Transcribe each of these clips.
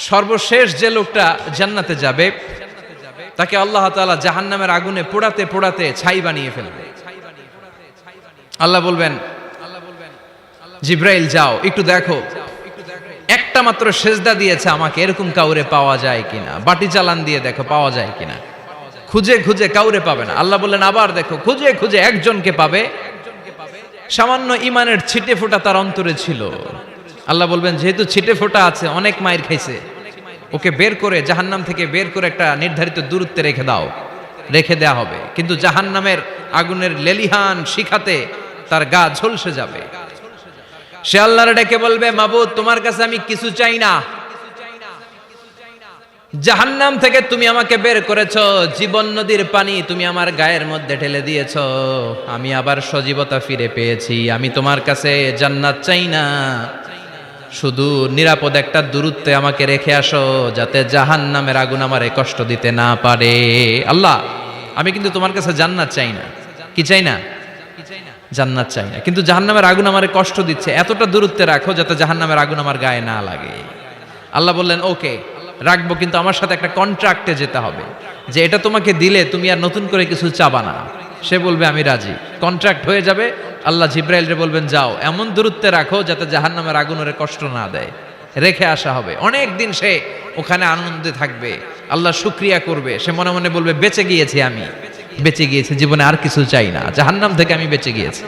সর্বশেষ যে লোকটা জান্নাতে যাবে তাকে আল্লাহ তাআলা জাহান্নামের আগুনে পোড়াতে পোড়াতে ছাই বানিয়ে ফেলবে। আল্লাহ বলবেন, জিব্রাইল যাও একটু দেখো, একটা মাত্র সেজদা দিয়েছে আমাকে, এরকম কাউরে পাওয়া যায় কিনা। বাটি চালান দিয়ে দেখো পাওয়া যায় কিনা। খুঁজে খুঁজে কাউরে পাবে না। আল্লাহ বললেন আবার দেখো, খুঁজে খুঁজে একজনকে পাবে, সামান্য ইমানের ছিটে ফোঁটা তার অন্তরে ছিল। আল্লাহ বলবেন যেহেতু ছিটে ফোঁটা আছে, অনেক মায়ের খাইছে, ওকে বের করে জাহান্নাম থেকে বের করে একটা নির্ধারিত দূরত্বে রেখে দাও। রেখে দেয়া হবে, কিন্তু জাহান্নামের আগুনের লেলিহান শিখাতে তার গা ঝলসে যাবে। সে আল্লাহর ডেকে বলবে, মাবুদ তোমার কাছে আমি কিছু চাই না, জাহান্নাম থেকে তুমি আমাকে বের করেছো, জীবন নদীর পানি তুমি আমার গায়ের মধ্যে ঢেলে দিয়েছো, আমি আবার সজীবতা ফিরে পেয়েছি। আমি তোমার কাছে জান্নাত চাই না, শুধু নিরাপদ একটা দূরত্বে আমাকে রেখে আসো, যাতে জাহান্নামের আগুন আমারে কষ্ট দিতে না পারে। আল্লাহ আমি কিন্তু তোমার কাছে জান্নাত চাই না। কি চাই না? জান্নাত চাই না, কিন্তু জাহান্নামের আগুন আমারে কষ্ট দিচ্ছে, এতটা দূরত্বে রাখো যাতে জাহান্নামের আগুন আমার গায়ে না লাগে। আল্লাহ বললেন ওকে রাখবো, কিন্তু আমার সাথে একটা কন্ট্রাক্টে যেতে হবে, যে এটা তোমাকে দিলে তুমি আর নতুন করে কিছু চাবা না। সে বলবে আমি রাজি, কন্ট্রাক্ট হয়ে যাবে। আল্লাহ জিব্রাইলরে বলবেন যাও এমন দূরত্বে রাখো যাতে জাহান্নামের আগুন ওরে কষ্ট না দেয়। রেখে আসা হবে, অনেক দিন সে ওখানে আনন্দে থাকবে, আল্লাহ শুকরিয়া করবে। সে মনে মনে বলবে বেঁচে গিয়েছি, আমি বেঁচে গিয়েছি, জীবনে আর কিছু চাই না, জাহান্নাম থেকে আমি বেঁচে গিয়েছি।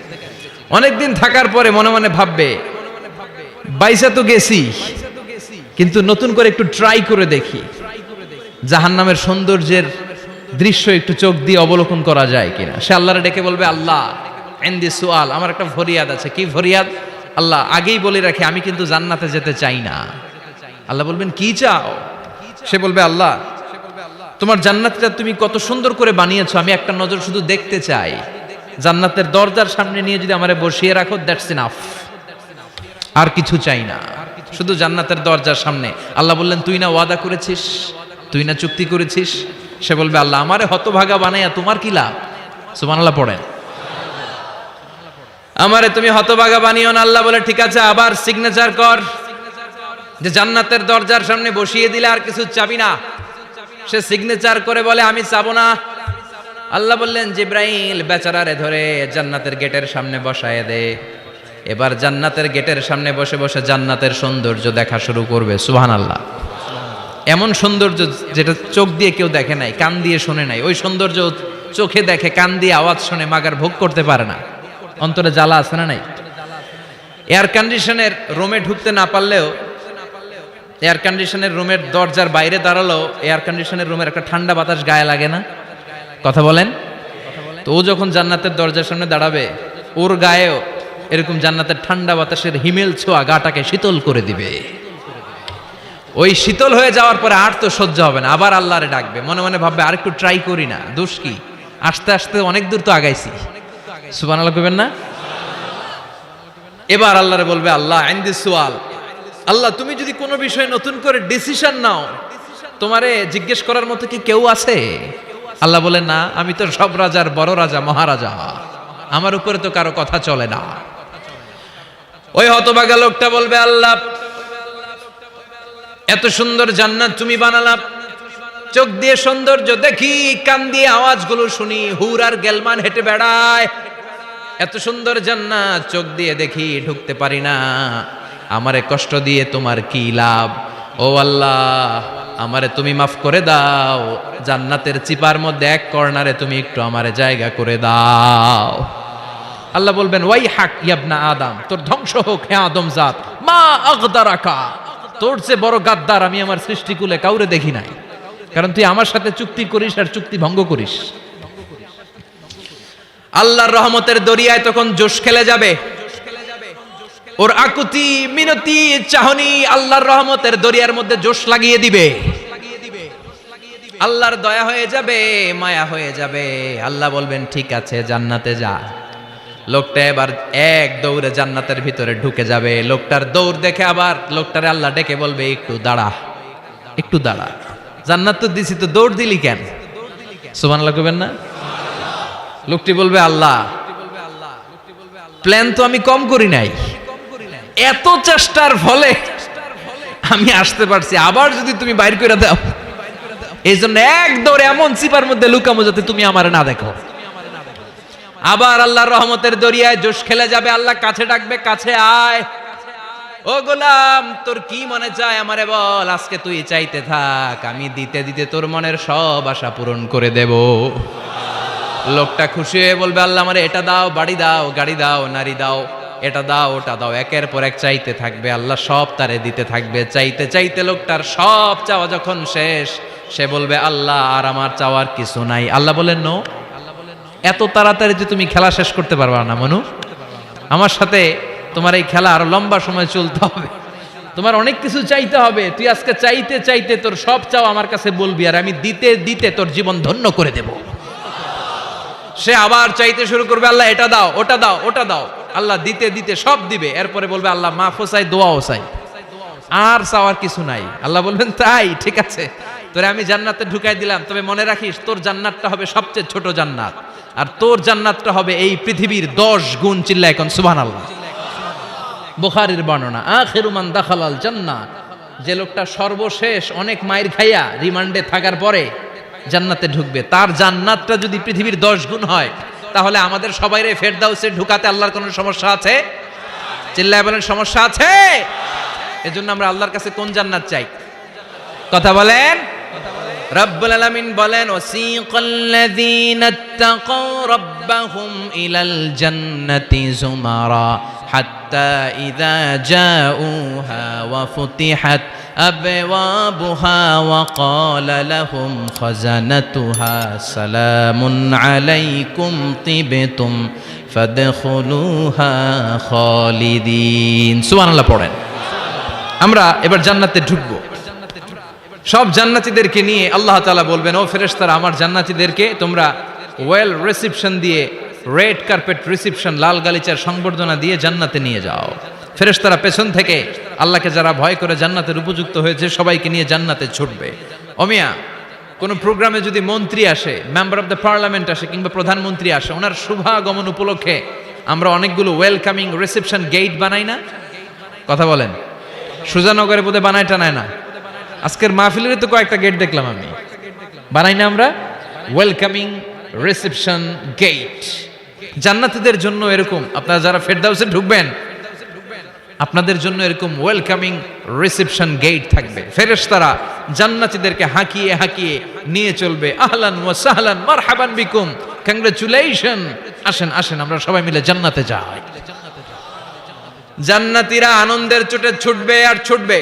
অনেকদিন থাকার পরে মনে মনে ভাববে বাইসা তো গেছি, কিন্তু নতুন করে একটু ট্রাই করে দেখি, জাহান্নামের সৌন্দর্যের দৃশ্য একটু চোখ দিয়ে অবলোকন করা যায় কিনা। সে আল্লাহরে ডেকে বলবে আল্লাহ ইনদি সুআল, আমার একটা ফরিয়াদ আছে। কি ফরিয়াদ? আল্লাহ আগেই বলে রাখি আমি কিন্তু জান্নাতে যেতে চাই না। আল্লাহ বলবেন কি চাও? সে বলবে আল্লাহ তোমার জান্নাতটা তুমি কত সুন্দর করে বানিয়েছো, আমি একটা নজর শুধু দেখতে চাই। জান্নাতের দরজার সামনে নিয়ে যদি আমারে বসিয়ে রাখো, দ্যাটস ইনাফ, আর কিছু চাই না, শুধু জান্নাতের দরজার সামনে। আল্লাহ বললেন তুই না ওয়াদা করেছিস, তুই না চুক্তি করেছিস। সে বলবে আল্লাহ আমারে হতভাগা বানাইয়া তোমার কি লাভ? সুবহানাল্লাহ পড়েন। আমারে তুমি হতভাগা বানিও না। আল্লাহ বলে ঠিক আছে, আবার সিগনেচার কর যে জান্নাতের দরজার সামনে বসিয়ে দিলে আর কিছু চাবি না। সে সিগনেচার করে বলে আমি চাবো না। আল্লাহ বললেন জিব্রাইল বেচারারে ধরে জান্নাতের গেটের সামনে বসায় দে। এবার জান্নাতের গেটের সামনে বসে বসে জান্নাতের সৌন্দর্য দেখা শুরু করবে। সুবহানাল্লাহ। এমন সৌন্দর্য যেটা চোখ দিয়ে কেউ দেখে নাই, কান দিয়ে শোনে নাই, ওই সৌন্দর্য চোখে দেখে, কান দিয়ে আওয়াজ শুনে মাগার ভোগ করতে পারে না। অন্তরে জ্বালা আছে না নাই? এয়ার কন্ডিশনের রুমে ঢুকতে না পারলেও, এয়ার কন্ডিশনের রুমের দরজার বাইরে দাঁড়ালো, এয়ার কন্ডিশনের রুমের একটা ঠান্ডা বাতাস গায়ে লাগে না? কথা বলেন তো। ও যখন জান্নাতের দরজার সামনে দাঁড়াবে, ওর গায়েও এরকম জান্নাতের ঠান্ডা বাতাসের হিমেল ছোঁয়া গাটাকে শীতল করে দিবে। ওই শীতল হয়ে যাওয়ার পরে আর তো সহ্য হবে না, আবার আল্লাহরে ডাকবে, মনে মনে ভাববে আর একটু ট্রাই করি না, দোষ কি, আস্তে আস্তে অনেক দূর তো আগাইছি। সুবহানাল্লাহ কইবেন না? এবার আল্লাহরে বলবে আল্লাহ ইনদি সুআল, আল্লাহ তুমি যদি কোনো বিষয়ে নতুন করে ডিসিশন নাও, তোমারে জিজ্ঞেস করার মতো কি কেউ আছে? আল্লাহ বলে না, আমি তো সব রাজার বড় রাজা, মহারাজা, আমার উপরে তো কারো কথা চলে না। ওই হতভাগা লোকটা বলবে আল্লাহ এত সুন্দর জান্নাত তুমি বানালা, চোখ দিয়ে সৌন্দর্য দেখি, কান দিয়ে আওয়াজগুলো শুনি, হুর আর গেলমান হেঁটে বেড়ায়, এত সুন্দর জান্নাত চোখ দিয়ে দেখি, ঢুকতে পারি না, আমারে কষ্ট দিয়ে তোমার কি লাভ? ও আল্লাহ আমারে তুমি মাফ করে দাও, জান্নাতের চিপার মধ্যে এক কর্নারে তুমি একটু আমারে জায়গা করে দাও। আল্লাহ বলবেন ওয়াই হাক ইয়াবনা আদম, তোর ধ্বংস হোক হে আদম জাত, মা আগদারাকা, তোর চেয়ে বড় গাদ্দার আমি আমার সৃষ্টিকুলে কাউরে দেখি নাই, কারণ তুই আমার সাথে চুক্তি করিস আর চুক্তি ভঙ্গ করিস। আল্লাহর রহমতের দরিয়ায় তখন জোশ খেলে যাবে, ওর আকুতি মিনতি চাহনি আল্লাহর রহমতের দরিয়ার মধ্যে জোশ লাগিয়ে দিবে। আল্লাহর দয়া হয়ে যাবে, মায়া হয়ে যাবে। আল্লাহ বলবেন ঠিক আছে জান্নাতে যা। লোকটা এবার এক দৌড়ে জান্নাতের ভিতরে ঢুকে যাবে। লোকটার দৌড় দেখে আবার লোকটারে আল্লাহ ডেকে বলবে একটু দাঁড়া, একটু দাঁড়া, জান্নাত তো দিছি, তো দৌড় দিলি কেন? সুবহানাল্লাহ কইবেন না? লোকটি বলবে আল্লাহ প্ল্যান তো আমি কম করি নাই, এত চেষ্টার ফলে আমি আসতে পারছি, আবার যদি তুমি বাইর করে দাও, এই জন্য এক দৌড়ে এমন চিপার মধ্যে লুকামো যাতে তুমি আমার না দেখো। আবার আল্লাহর রহমতের দরিয়ায় জোশ খেলে যাবে, আল্লাহ কাছে ডাকবে, কাছে আয়, ও গোলাম তোর কি মনে চায় আমারে বল, আজকে তুই চাইতে থাক, আমি দিতে দিতে তোর মনের সব আশা পূরণ করে দেব। লোকটা খুশি হয়ে বলবে, আল্লাহ আমারে এটা দাও, বাড়ি দাও, গাড়ি দাও, নারী দাও, এটা দাও, ওটা দাও, একের পর এক চাইতে থাকবে, আল্লাহ সব তারে দিতে থাকবে। চাইতে চাইতে লোকটার সব চাওয়া যখন শেষ, সে বলবে, আল্লাহ আর আমার চাওয়ার কিছু নাই। আল্লাহ বলেন, নো, এত তাড়াতাড়ি যে তুমি খেলা শেষ করতে পারবা না মনু, আমার সাথে তোমার এই খেলা আরো লম্বা সময় চলতে হবে, তোমার অনেক কিছু চাইতে হবে। তুই আজকে চাইতে চাইতে তোর সব চাও আমার কাছে বলবি, আর আমি দিতে দিতে তোর জীবন ধন্য করে দেব। সে আবার চাইতে শুরু করবে, আল্লাহ এটা দাও, ওটা দাও, ওটা দাও, আল্লাহ দিতে দিতে সব দিবে। এরপরে বলবে, আল্লাহ মাফও চাই, দোয়াও চাই, আর চাওয়ার কিছু নাই। আল্লাহ বলবেন, তাই ঠিক আছে, তোরে আমি জান্নাতে ঢুকাই দিলাম, তবে মনে রাখিস তোর জান্নাতটা হবে সবচেয়ে ছোট জান্নাত, আর তোর জান্নাতটা হবে এই পৃথিবীর 10 গুণ। চিল্লায় এখন সুবহানাল্লাহ। বুখারীর বর্ণনা, আখিরু মান দাখালাল জান্নাহ, যে লোকটা সর্বশেষ অনেক মাইর খাইয়া রিমান্ডে থাকার পরে জান্নাতে ঢুকবে, তার জান্নাতটা যদি পৃথিবীর 10 গুণ হয়, তাহলে আমাদের সবাইরে ফেরদাউসে ঢুকাতে আল্লাহর কোনো সমস্যা আছে? চিল্লায় বলেন, সমস্যা আছে? এজন্য আমরা আল্লাহর কাছে কোন জান্নাত চাই? কথা বলেন। রব্বুল আলামিন বলেন, ওয়াসিকাল্লাযীনা ইত্তাকাউ রাব্বাহুম ইলাল জান্নাতি যুমারা হাত্তা ইযা জাউহা ওয়া ফুতিহাত আবওয়াবুহা ওয়া ক্বালা লাহুম খাজানাতুহা সালামুন আলাইকুম তিবতুম ফাদখুলুহা খালিদিন। সুবহানাল্লাহ পড়েন। আমরা এবার জান্নাতে ঢুকবো। সব জান্নাতীদেরকে নিয়ে আল্লাহ তাআলা বলবেন, ও ফেরেশতারা, আমার জান্নাতীদেরকে তোমরা ওয়েল রিসেপশন দিয়ে, রেড কার্পেট রিসেপশন, লাল গালিচার সংবর্ধনা দিয়ে জান্নাতে নিয়ে যাও। ফেরেশতারা পেছন থেকে আল্লাহকে যারা ভয় করে জান্নাতের উপযুক্ত হয়েছে সবাইকে নিয়ে জান্নাতে ছুটবে। অমিয়া, কোন প্রোগ্রামে যদি মন্ত্রী আসে, মেম্বার অফ দ্য পার্লামেন্ট আসে, কিংবা প্রধানমন্ত্রী আসে, ওনার শুভাগমন উপলক্ষে আমরা অনেকগুলো ওয়েলকামিং রিসেপশন গেট বানাই না? কথা বলেন। সুজানগরে বোধহয় বানায় টানায় না? আজকের মাহফিলের তো কয়েকটা গেট দেখলাম আমি, বানাই না আমরা? Welcoming reception gate. জান্নাতীদের জন্য এরকম, আপনারা যারা ফেরদাউসে ঢুকবেন আপনাদের জন্য এরকম ওয়েলকামিং রিসেপশন গেট থাকবে। ফেরেশতারা জান্নাতীদেরকে হাঁকিয়ে হাঁকিয়ে নিয়ে চলবে, আহলান ওয়া সাহলান মারহাবান বিকুম, কংগ্রাচুলেশন, আসেন আসেন আমরা সবাই মিলে জান্নাতে যাই। জান্নাতীরা আনন্দের চোটে ছুটবে আর ছুটবে,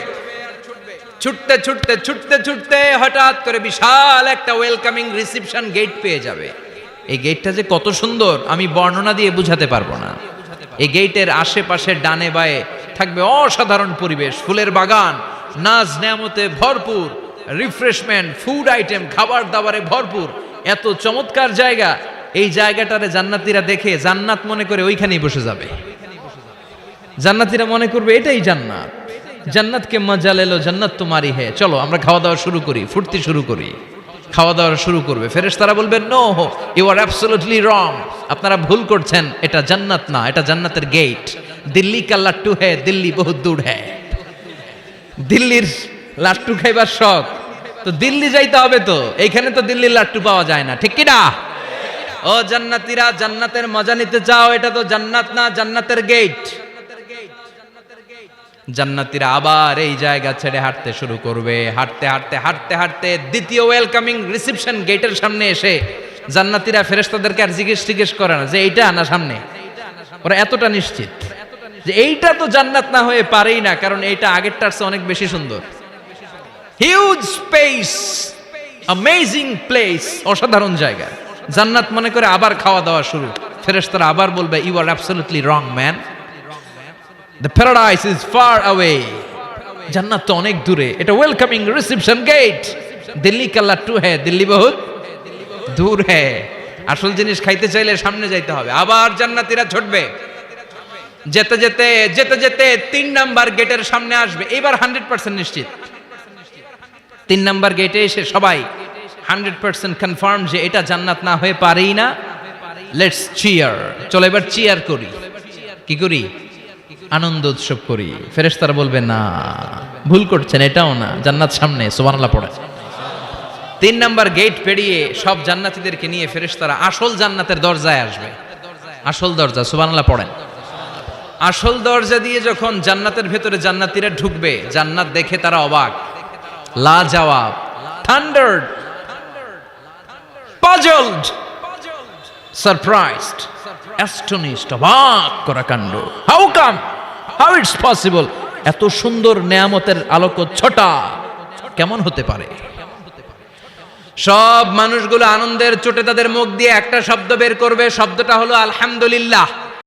ছুটতে ছুটতে ছুটতে ছুটতে হঠাৎ করে বিশাল একটা ওয়েলকামিং রিসেপশন গেট পেয়ে যাবে। এই গেটটা যে কত সুন্দর আমি বর্ণনা দিয়ে বুঝাতে পারবো না। এই গেটের আশেপাশে ডানে বায়ে থাকবে অসাধারণ পরিবেশ, ফুলের বাগান, নাজ নেয়ামতে ভরপুর, রিফ্রেশমেন্ট, ফুড আইটেম, খাবার দাবারে ভরপুর, এত চমৎকার জায়গা। এই জায়গাটারে জান্নাতীরা দেখে জান্নাত মনে করে ওইখানেই বসে যাবে। জান্নাতীরা মনে করবে এটাই জান্নাত, জান্নাতকে মজা লেলো, জান্নাত তোমারই হে, চলো আমরা খাওয়া দাওয়া শুরু করি, ফুর্তি শুরু করি। খাওয়া দাওয়া শুরু করবে। ফেরেশতারা বলবেন, no, you are absolutely wrong, আপনারা ভুল করছেন, এটা জান্নাত না, এটা জান্নাতের গেট। দিল্লি কা লাট্টু হে, দিল্লি বহুত দূর হে। দিল্লির লাট্টু খাইবার শখ, তো দিল্লি যাইতে হবে, তো এইখানে তো দিল্লির লাট্টু পাওয়া যায় না, ঠিক কি না? ও জান্নাতীরা, জান্নাতের মজা নিতে চাও? এটা তো জান্নাত না, জান্নাতের গেট। জান্নাতীরা আবার এই জায়গা ছেড়ে হাঁটতে শুরু করবে। হাঁটতে হাঁটতে হাঁটতে হাঁটতে দ্বিতীয় ওয়েলকামিং রিসেপশন গেটের সামনে এসে জান্নাতীরা ফেরেশতাদেরকে আর জিজ্ঞেস করে না যে এইটা না সামনে, ওরা এতটা নিশ্চিত যে এইটা তো জান্নাত না হয়ে পারেই না, কারণ এইটা আগেরটার চেয়ে অনেক বেশি সুন্দর। হিউজ স্পেস, অ্যামেজিং প্লেস, অসাধারণ জায়গা। জান্নাত মনে করে আবার খাওয়া দাওয়া শুরু। ফেরেশতারা আবার বলবে, you are absolutely wrong man, the paradise is far away, জান্নাত তো অনেক দূরে, এটা ওয়েলকামিং রিসেপশন গেট। দিল্লি কা লাট্টু হে, দিল্লি বহুত দূর হে। আসল জিনিস খাইতে চাইলে সামনে যাইতে হবে। আবার জান্নাতীরা ছুটবে, যেতে যেতে যেতে যেতে 3 নাম্বার গেটের সামনে আসবে। এবার 100% নিশ্চিত। 3 নাম্বার গেটে এসে সবাই 100% কনফার্ম যে এটা জান্নাত না হয়ে পারেই না। লেটস চিয়ার, চলো এবার চিয়ার করি। কি করি? আনন্দ উৎসব করি, ফেরেশতারা বলবে না, ভুল করছেন, এটাও না, জান্নাত সামনে, সুবহানাল্লাহ পড়ে। 3 নাম্বার গেট পেরিয়ে সব জান্নাতীদেরকে নিয়ে ফেরেশতারা আসল জান্নাতের দরজায় আসবে। আসল দরজা, সুবহানাল্লাহ পড়েন। আসল দরজা দিয়ে যখন জান্নাতের ভেতরে জান্নাতীরা ঢুকবে, জান্নাত দেখে তারা অবাক, লাজবাব, থান্ডার্ড, পাজলড, সারপ্রাইজড, অ্যাস্টনিশড, অবাক করা কাণ্ড। How come, how it's possible, এত সুন্দর নেয়ামতের আলোকচ্ছটা কেমন হতে পারে? সব মানুষগুলো আনন্দের চোটে তাদের মুখ দিয়ে একটা শব্দ বের করবে, শব্দটা হলো আলহামদুলিল্লাহ।